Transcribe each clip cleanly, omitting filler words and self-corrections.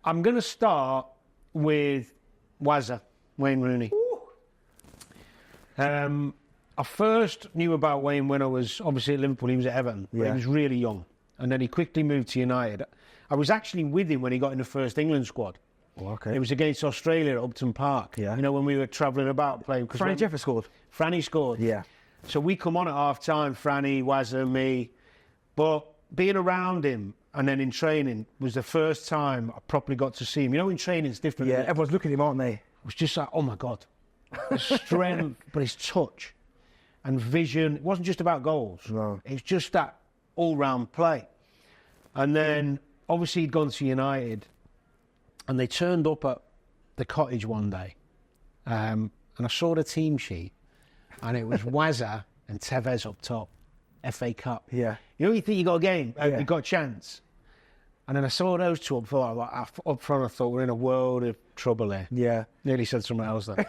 I'm going to start with Wayne Rooney. I first knew about Wayne when I was obviously at Liverpool. He was at Everton, but he was really young. And then he quickly moved to United. I was actually with him when he got in the first England squad. Oh, okay. It was against Australia at Upton Park. Yeah. You know, when we were travelling about playing. Franny Jeffer scored. Franny scored. Yeah. So we come on at half-time, Franny, Wazza, me. But being around him and then in training was the first time I properly got to see him. You know, in training it's different. Yeah, everyone's looking at him, aren't they? It was just like, oh my God. His strength, but his touch and vision. It wasn't just about goals. No. It was just that all-round play. And then, obviously, he'd gone to United, and they turned up at the cottage one day, and I saw the team sheet, and it was Wazza and Tevez up top, FA Cup. Yeah. You know, you think you got a game, you got a chance. And then I saw those two up front, up front, I thought, we're in a world of trouble here. Yeah. Nearly said something else there.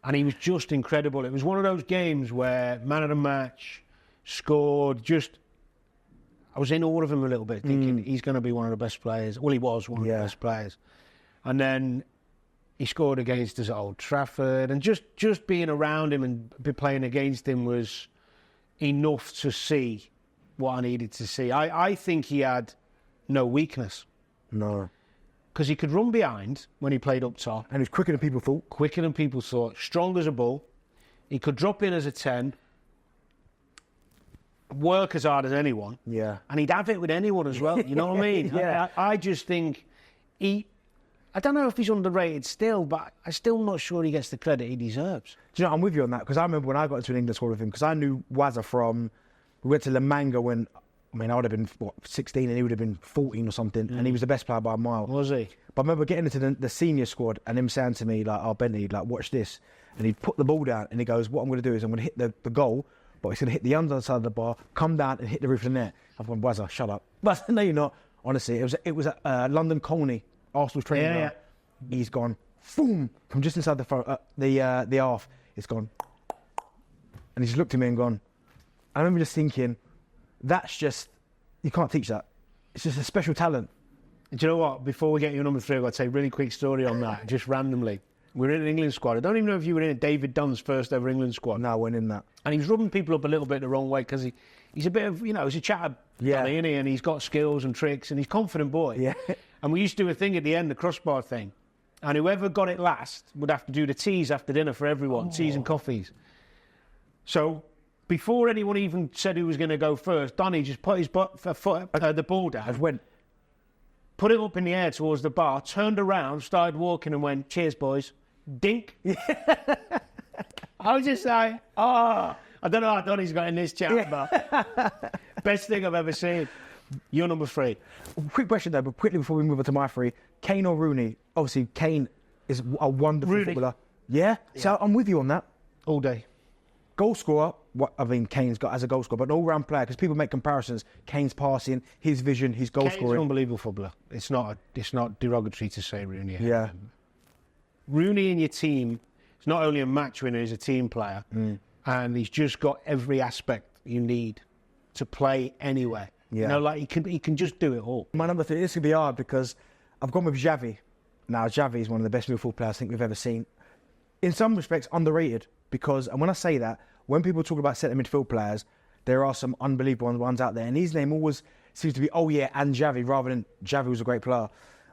And he was just incredible. It was one of those games where man of the match, scored, I was in awe of him a little bit, thinking he's going to be one of the best players. Well, he was one of the best players. And then he scored against us at Old Trafford. And just being around him and be playing against him was enough to see what I needed to see. I think he had no weakness. No. Because he could run behind when he played up top. And he was quicker than people thought. Quicker than people thought. Strong as a bull. He could drop in as a 10. Work as hard as anyone. Yeah. And he'd have it with anyone as well. You know what I mean? Yeah. I just think I don't know if he's underrated still, but I'm still not sure he gets the credit he deserves. Do you know, I'm with you on that, because I remember when I got into an England squad with him, because I knew Wazza from, we went to La Manga when, I would have been, 16 and he would have been 14 or something, and he was the best player by a mile. Was he? But I remember getting into the senior squad and him saying to me, like, oh, Bentley, like, watch this. And he'd put the ball down and he goes, what I'm going to do is I'm going to hit the goal, but he's going to hit the underside of the bar, come down and hit the roof of the net. I've gone, Wazza, shut up. But no, you're not. Honestly, it was at London Colney, Arsenal's training ground. He's gone, boom, from just inside the half. It's gone. And he's looked at me and gone, I remember just thinking, that's just, you can't teach that. It's just a special talent. Do you know what? Before we get your number 3, I've got to tell you a really quick story on that, just randomly. We were in an England squad. I don't even know if you were in David Dunn's first ever England squad. No, I wasn't in that. And he was rubbing people up a little bit the wrong way because he's a bit of, he's a chatter, isn't he? And he's got skills and tricks and he's a confident boy. Yeah. And we used to do a thing at the end, the crossbar thing. And whoever got it last would have to do the teas after dinner for everyone, teas and coffees. So before anyone even said who was going to go first, Donny just put his the ball down. I went. Put it up in the air towards the bar, turned around, started walking and went, cheers, boys. Dink. I was just like, I don't know how Donny's got in this chat, but best thing I've ever seen. You're number 3. Quick question though, but quickly before we move on to my 3, Kane or Rooney? Obviously, Kane is a wonderful footballer. Yeah? So I'm with you on that. All day. Goal scorer, Kane's got as a goal scorer, but an all-round player, because people make comparisons. Kane's passing, his vision, his goal scoring. Kane's an unbelievable footballer. It's not derogatory to say Rooney. Yeah. Rooney in your team is not only a match winner, he's a team player. And he's just got every aspect you need to play anywhere. Yeah. He can just do it all. My number 3, this could be hard because I've gone with Xavi. Now, Xavi is one of the best midfield players I think we've ever seen. In some respects, underrated, because, and when I say that, when people talk about centre midfield players, there are some unbelievable ones out there, and his name always seems to be, and Xavi, rather than Xavi was a great player.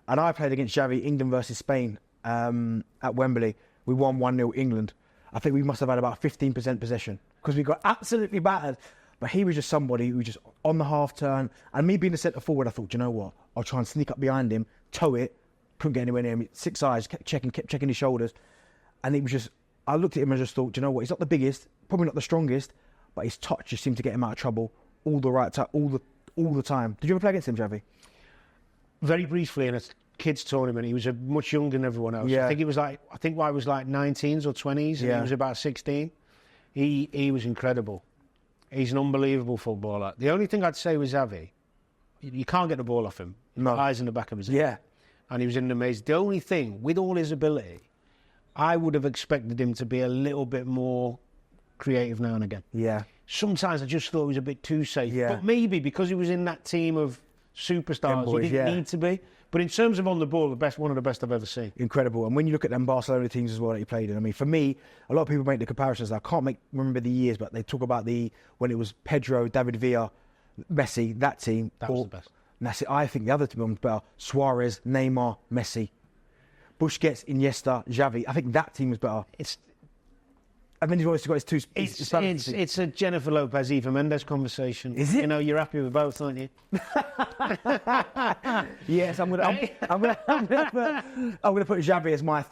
And I played against Xavi, England versus Spain, at Wembley. We won 1-0 England. I think we must have had about 15% possession, because we got absolutely battered. But he was just somebody who was just on the half turn. And me being the centre forward, I thought, you know what? I'll try and sneak up behind him, toe it, couldn't get anywhere near him. 6 eyes, kept checking his shoulders. And it was just, I looked at him and just thought, you know what? He's not the biggest, probably not the strongest, but his touch just seemed to get him out of trouble all the time. Did you ever play against him, Xavi? Very briefly in a kids tournament. He was much younger than everyone else. Yeah. I think I was like 19s or 20s, and he was about 16. He was incredible. He's an unbelievable footballer. The only thing I'd say with Xavi, you can't get the ball off him. No. Eyes in the back of his head. Yeah. And he was in the maze. The only thing, with all his ability, I would have expected him to be a little bit more creative now and again. Yeah. Sometimes I just thought he was a bit too safe. Yeah. But maybe because he was in that team of superstars. Boys, He didn't need to be. But in terms of on the ball, one of the best I've ever seen. Incredible. And when you look at them Barcelona teams as well that he played in, I mean, for me, a lot of people make the comparisons. I can't remember the years, but they talk about when it was Pedro, David Villa, Messi, that team. That was the best. And that's it. I think the other team was better. Suarez, Neymar, Messi, Busquets, Iniesta, Xavi. I think that team was better. And then he's always got his two. It's a Jennifer Lopez, Eva Mendes conversation. Is it? You know, you're happy with both, aren't you? Yes, I'm gonna put Xavi as my 3.